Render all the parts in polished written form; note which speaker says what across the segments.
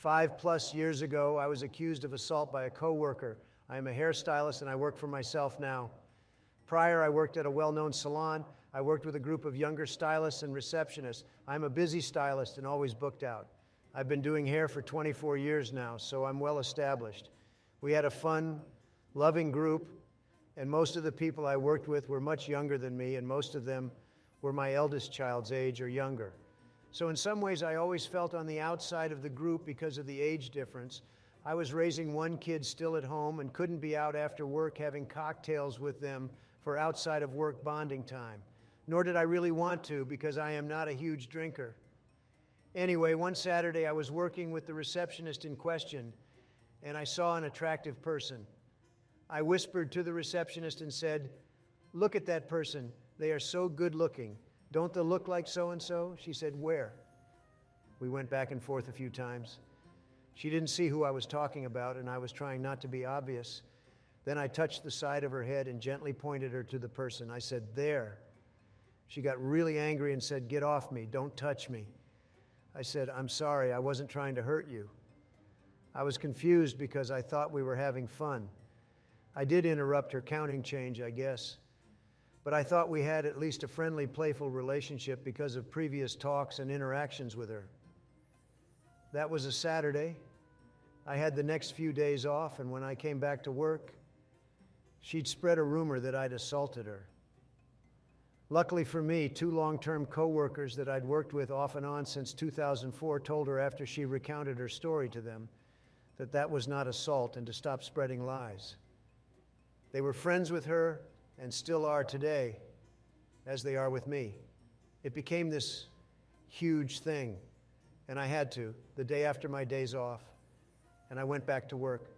Speaker 1: 5+ years ago, I was accused of assault by a coworker. I am a hairstylist and I work for myself now. Prior, I worked at a well-known salon. I worked with a group of younger stylists and receptionists. I'm a busy stylist and always booked out. I've been doing hair for 24 years now, so I'm well established. We had a fun, loving group, and most of the people I worked with were much younger than me, and most of them were my eldest child's age or younger. So in some ways, I always felt on the outside of the group because of the age difference. I was raising one kid still at home and couldn't be out after work having cocktails with them for outside of work bonding time. Nor did I really want to because I am not a huge drinker. Anyway, one Saturday I was working with the receptionist in question and I saw an attractive person. I whispered to the receptionist and said, "Look at that person. They are so good looking. Don't they look like so-and-so?" She said, "Where?" We went back and forth a few times. She didn't see who I was talking about, and I was trying not to be obvious. Then I touched the side of her head and gently pointed her to the person. I said, "There." She got really angry and said, "Get off me, don't touch me." I said, "I'm sorry, I wasn't trying to hurt you." I was confused because I thought we were having fun. I did interrupt her counting change, I guess. But I thought we had at least a friendly, playful relationship because of previous talks and interactions with her. That was a Saturday. I had the next few days off, and when I came back to work, she'd spread a rumor that I'd assaulted her. Luckily for me, 2 long-term co-workers that I'd worked with off and on since 2004 told her after she recounted her story to them that that was not assault and to stop spreading lies. They were friends with her and still are today, as they are with me. It became this huge thing, and I had to, the day after my days off, and I went back to work.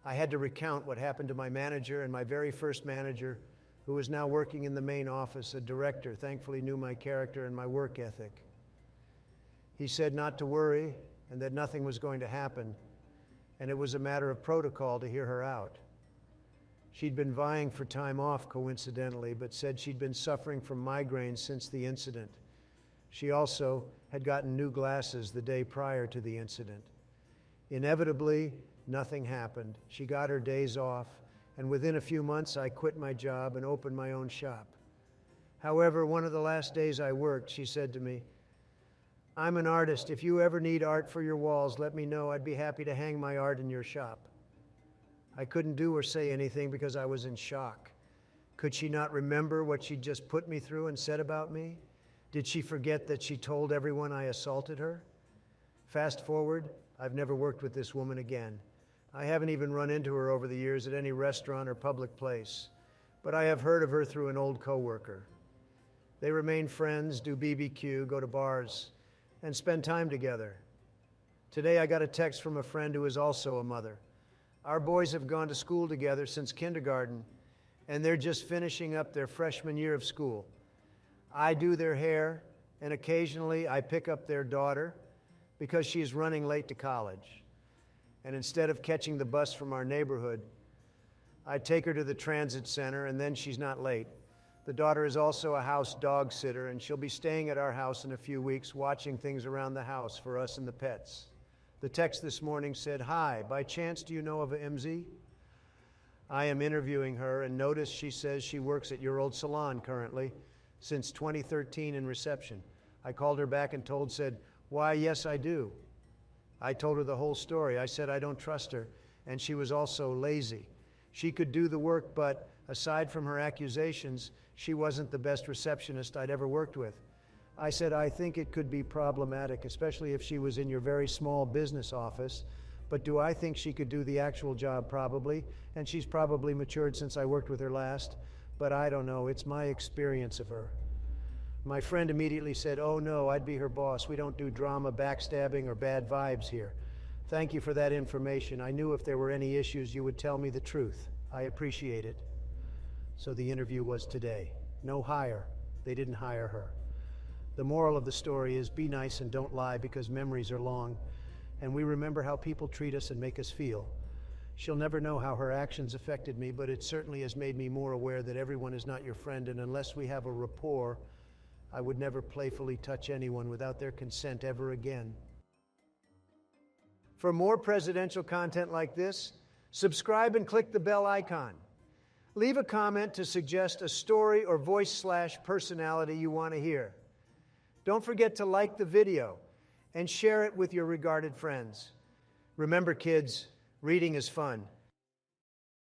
Speaker 1: I had to recount what happened to my manager, and my very first manager, who is now working in the main office, a director, thankfully knew my character and my work ethic. He said not to worry and that nothing was going to happen, and it was a matter of protocol to hear her out. She'd been vying for time off, coincidentally, but said she'd been suffering from migraines since the incident. She also had gotten new glasses the day prior to the incident. Inevitably, nothing happened. She got her days off, and within a few months, I quit my job and opened my own shop. However, one of the last days I worked, she said to me, "I'm an artist. If you ever need art for your walls, let me know. I'd be happy to hang my art in your shop." I couldn't do or say anything because I was in shock. Could she not remember what she'd just put me through and said about me? Did she forget that she told everyone I assaulted her? Fast forward, I've never worked with this woman again. I haven't even run into her over the years at any restaurant or public place, but I have heard of her through an old coworker. They remain friends, do BBQ, go to bars, and spend time together. Today I got a text from a friend who is also a mother. Our boys have gone to school together since kindergarten, and they're just finishing up their freshman year of school. I do their hair, and occasionally I pick up their daughter because she's running late to college. And instead of catching the bus from our neighborhood, I take her to the transit center, and then she's not late. The daughter is also a house dog sitter, and she'll be staying at our house in a few weeks, watching things around the house for us and the pets. The text this morning said, "Hi, by chance do you know of a MZ? I am interviewing her, and notice she says she works at your old salon currently, since 2013 in reception." I called her back and said, "Why, yes, I do." I told her the whole story. I said I don't trust her, and she was also lazy. She could do the work, but aside from her accusations, she wasn't the best receptionist I'd ever worked with. I said, "I think it could be problematic, especially if she was in your very small business office, but do I think she could do the actual job? Probably, and she's probably matured since I worked with her last, but I don't know, it's my experience of her." My friend immediately said, "Oh no, I'd be her boss. We don't do drama, backstabbing, or bad vibes here. Thank you for that information. I knew if there were any issues, you would tell me the truth. I appreciate it." So the interview was today. No hire. They didn't hire her. The moral of the story is be nice and don't lie because memories are long, and we remember how people treat us and make us feel. She'll never know how her actions affected me, but it certainly has made me more aware that everyone is not your friend, and unless we have a rapport, I would never playfully touch anyone without their consent ever again. For more presidential content like this, subscribe and click the bell icon. Leave a comment to suggest a story or voice/personality you want to hear. Don't forget to like the video and share it with your regarded friends. Remember, kids, reading is fun.